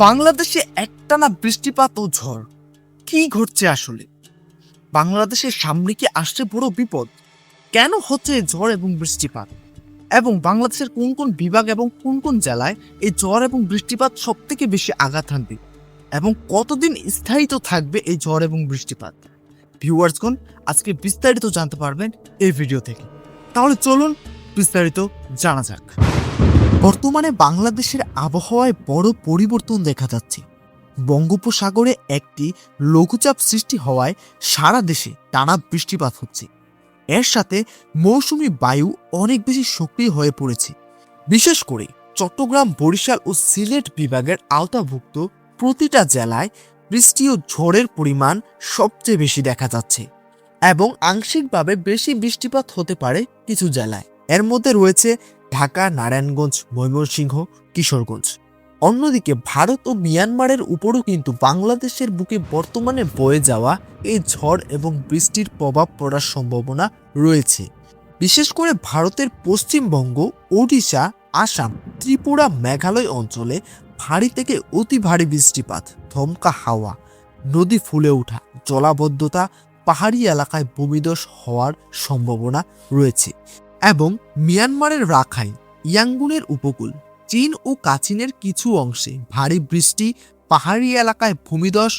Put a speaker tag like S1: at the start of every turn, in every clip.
S1: বাংলাদেশে একটানা বৃষ্টিপাত ও ঝড় কি ঘটছে আসলে? বাংলাদেশের সামনে কি আসছে বড় বিপদ? কেন হচ্ছে এই ঝড় এবং বৃষ্টিপাত? এবং বাংলাদেশের কোন কোন বিভাগ এবং কোন কোন জেলায় এই ঝড় এবং বৃষ্টিপাত সব থেকে বেশি আঘাত হানবে এবং কতদিন স্থায়িত থাকবে এই ঝড় এবং বৃষ্টিপাত? ভিউয়ার্সগণ, আজকে বিস্তারিত জানতে পারবেন এই ভিডিও থেকে। তাহলে চলুন বিস্তারিত জানা যাক। বর্তমানে বাংলাদেশের আবহাওয়ায় বড় পরিবর্তন দেখা যাচ্ছে। বঙ্গোপসাগরে একটি লঘুচাপ সৃষ্টি হওয়ায় সারা দেশে টানা বৃষ্টিপাত হচ্ছে। এর সাথে মৌসুমী বায়ু অনেক বেশি সক্রিয় হয়ে পড়েছে। বিশেষ করে চট্টগ্রাম, বরিশাল ও সিলেট বিভাগের আওতাভুক্ত প্রতিটা জেলায় বৃষ্টি ও ঝড়ের পরিমাণ সবচেয়ে বেশি দেখা যাচ্ছে এবং আংশিকভাবে বেশি বৃষ্টিপাত হতে পারে কিছু জেলায়। এর মধ্যে রয়েছে ঢাকা, নারায়ণগঞ্জ, ময়মনসিংহ, কিশোরগঞ্জ। অন্যদিকে ভারত ও মিয়ানমারের উপরও কিন্তু বাংলাদেশের বুকে বর্তমানে বয়ে যাওয়া এই ঝড় এবং বৃষ্টির প্রভাব পড়ার সম্ভাবনা রয়েছে। বিশেষ করে ভারতের পশ্চিমবঙ্গ, ওড়িশা, আসাম, ত্রিপুরা, মেঘালয় অঞ্চলে ভারী থেকে অতি ভারী বৃষ্টিপাত, ধমকা হাওয়া, নদী ফুলে ওঠা, জলাবদ্ধতা, পাহাড়ি এলাকায় ভূমিধস হওয়ার সম্ভাবনা রয়েছে। এবং মিয়ানমারের রাখাইন, ইয়াঙ্গুনের উপকূল, চীন ও কাচিনের কিছু অংশে ভারী বৃষ্টি, পাহাড়ি এলাকায় ভূমিধস,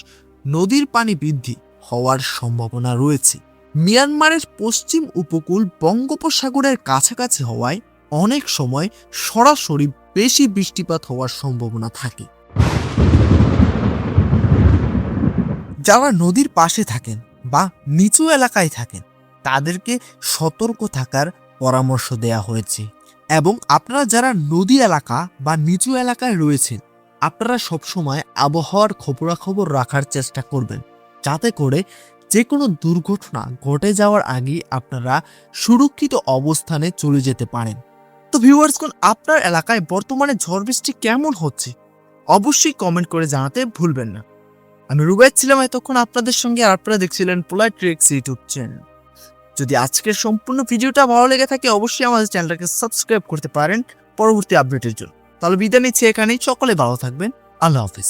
S1: নদীর পানি বৃদ্ধি হওয়ার সম্ভাবনা রয়েছে। মিয়ানমারের পশ্চিম উপকূল বঙ্গোপসাগরের কাছাকাছি হওয়ায় অনেক সময় সরাসরি বেশি বৃষ্টিপাত হওয়ার সম্ভাবনা থাকে। যারা নদীর পাশে থাকেন বা নিচু এলাকায় থাকেন তাদেরকে সতর্ক থাকার পরামর্শ দেয়া হয়েছে। এবং আপনারা যারা নদী এলাকা বা নিচু এলাকায় রয়েছেন আপনারা সবসময় আবহাওয়ার খবরাখবর রাখার চেষ্টা করবেন, যাতে করে যে কোনো দুর্ঘটনা ঘটে যাওয়ার আগে আপনারা সুরক্ষিত অবস্থানে চলে যেতে পারেন। তো ভিউয়ার্সগণ, আপনার এলাকায় বর্তমানে ঝড় বৃষ্টি কেমন হচ্ছে অবশ্যই কমেন্ট করে জানাতে ভুলবেন না। আমি রুবাইত ছিলাম এতক্ষণ আপনাদের সঙ্গে, আর আপনারা দেখছিলেন পোলাইট ট্রিক্স ইউটিউব চ্যানেল। যদি আজকের সম্পূর্ণ ভিডিওটা ভালো লেগে থাকে অবশ্যই আমাদের চ্যানেলটাকে সাবস্ক্রাইব করতে পারেন পরবর্তী আপডেটের জন্য। তাহলে বিদায় নিচ্ছি এখানেই। সকলে ভালো থাকবেন। আল্লাহ হাফিজ।